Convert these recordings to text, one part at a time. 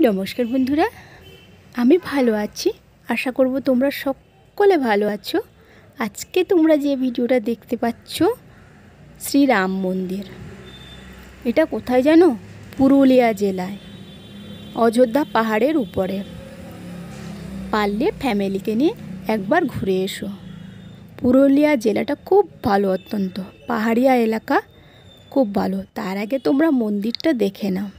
नमस्कार बंधुरा, आमी भालो आछि। आशा करब तोमरा सकले भालो आछो। आज के तोमरा जे भिडियोटा देखते पाচ্ছো श्री राम मंदिर, एटा कोथाय जानो? पुरुलिया जेलाय अयोध्या पहाड़ेर ऊपरे। पारले फैमिलीके निये एकबार घुरे एसो। पुरुलिया जेलाटा खूब भालो, अत्यंत पहाड़िया एलाका, खूब भालो। तार आगे तोमरा मंदिरटा देखे नाओ।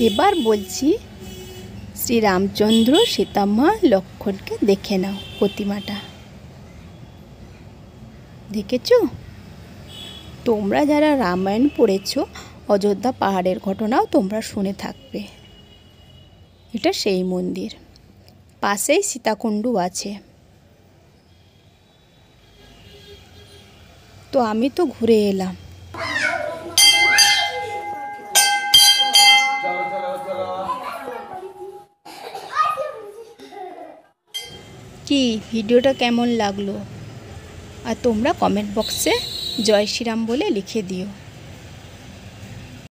एबार बोलছি श्री रामचंद्र सीताम्मा लक्ष्मण के देखे नाओ। प्रतिमाटा देखेছো? তোমরা যারা রামায়ণ পড়েছো অযোধ্যা পাহাড়ের ঘটনাও তোমরা শুনে থাকবে। এটা সেই মন্দির, পাশেই সীতাকুণ্ড আছে। তো আমি তো ঘুরে এলাম। कि भिडियोटा केमन लागलो और तोमरा कमेंट बक्से जय श्री राम बोले लिखे दिओ।